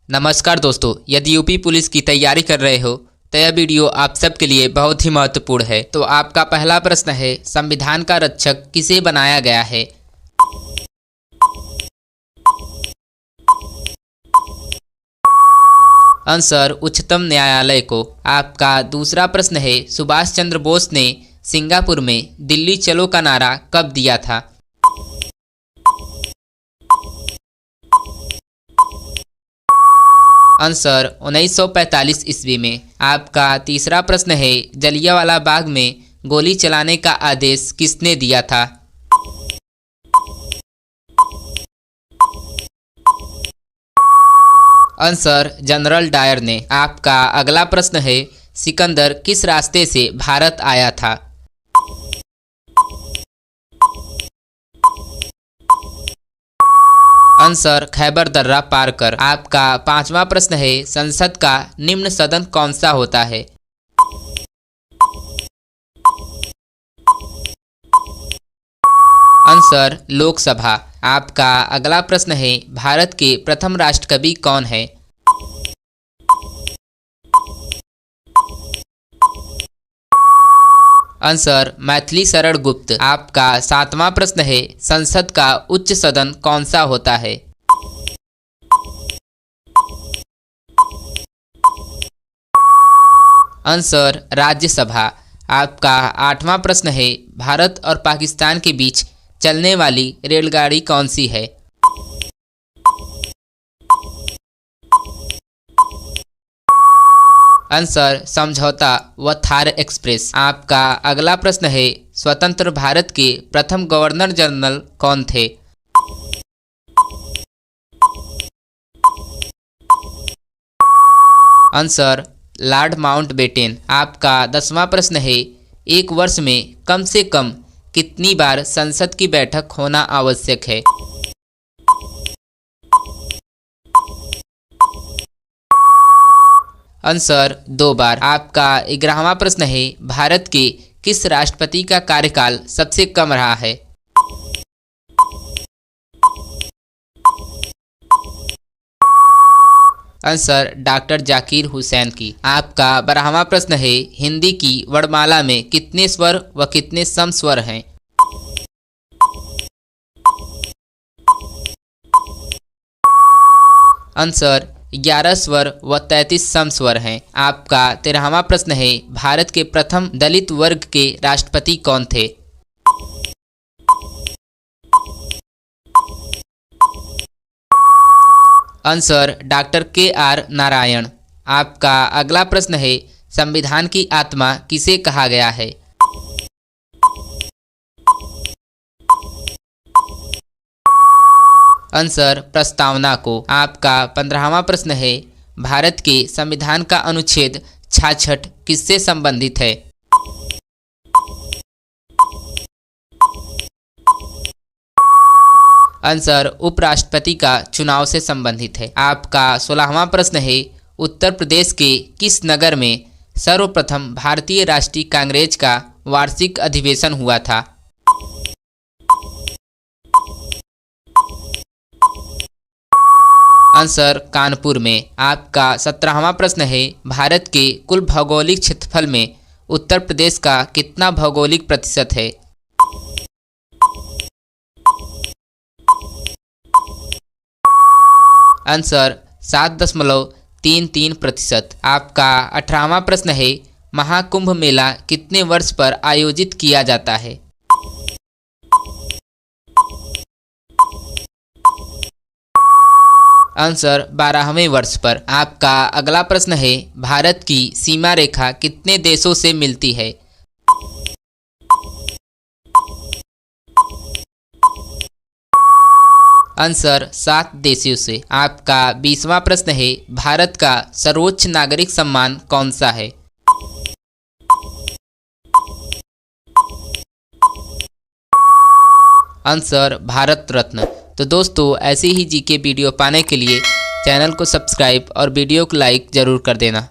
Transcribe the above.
नमस्कार दोस्तों, यदि यूपी पुलिस की तैयारी कर रहे हो तो यह वीडियो आप सबके लिए बहुत ही महत्वपूर्ण है। तो आपका पहला प्रश्न है, संविधान का रक्षक किसे बनाया गया है? आंसर उच्चतम न्यायालय को। आपका दूसरा प्रश्न है, सुभाष चंद्र बोस ने सिंगापुर में दिल्ली चलो का नारा कब दिया था? आंसर 1945 ईस्वी में। आपका तीसरा प्रश्न है, जलियांवाला बाग में गोली चलाने का आदेश किसने दिया था? आंसर जनरल डायर ने। आपका अगला प्रश्न है, सिकंदर किस रास्ते से भारत आया था? आंसर खैबर दर्रा पार कर। आपका पांचवा प्रश्न है, संसद का निम्न सदन कौन सा होता है? आंसर लोकसभा। आपका अगला प्रश्न है, भारत के प्रथम राष्ट्रकवि कौन है? आंसर मैथिली शरण गुप्त। आपका सातवां प्रश्न है, संसद का उच्च सदन कौन सा होता है? आंसर राज्यसभा। आपका आठवां प्रश्न है, भारत और पाकिस्तान के बीच चलने वाली रेलगाड़ी कौन सी है? आंसर समझौता व थार एक्सप्रेस। आपका अगला प्रश्न है, स्वतंत्र भारत के प्रथम गवर्नर जनरल कौन थे? Answer Lord Mountbatten. आपका 10वां प्रश्न है, एक वर्ष में कम से कम कितनी बार संसद की बैठक होना आवश्यक है? आंसर 2 बार। आपका 11वां प्रश्न है, भारत के किस राष्ट्रपति का कार्यकाल सबसे कम रहा है? आंसर डॉक्टर जाकिर हुसैन की। आपका 12वां प्रश्न है, हिंदी की वर्णमाला में कितने स्वर व कितने सम स्वर हैं? आंसर 11 स्वर व 33 सम स्वर हैं। आपका 13वां प्रश्न है, भारत के प्रथम दलित वर्ग के राष्ट्रपति कौन थे? Answer doctor KR Narayan. आपका अगला प्रश्न है, संविधान की आत्मा किसे कहा गया है? आंसर प्रस्तावना को। आपका 15वां प्रश्न है, भारत के संविधान का अनुच्छेद 66 किससे संबंधित है? आंसर उपराष्ट्रपति का चुनाव से संबंधित है। आपका 16वां प्रश्न है, उत्तर प्रदेश के किस नगर में सर्वप्रथम भारतीय राष्ट्रीय कांग्रेस का वार्षिक अधिवेशन हुआ था? आंसर कानपुर में। आपका 17वां प्रश्न है, भारत के कुल भौगोलिक क्षेत्रफल में उत्तर प्रदेश का कितना भौगोलिक प्रतिशत है? आंसर 7.33%। आपका 18वां प्रश्न है, महाकुंभ मेला कितने वर्ष पर आयोजित किया जाता है? आंसर 12वें वर्ष पर। आपका अगला प्रश्न है, भारत की सीमा रेखा कितने देशों से मिलती है? आंसर 7 देशों से। आपका 20वां प्रश्न है, भारत का सर्वोच्च नागरिक सम्मान कौन सा है? आंसर भारत रत्न। तो दोस्तों, ऐसी ही जीके वीडियो पाने के लिए चैनल को सब्सक्राइब और वीडियो को लाइक ज़रूर कर देना।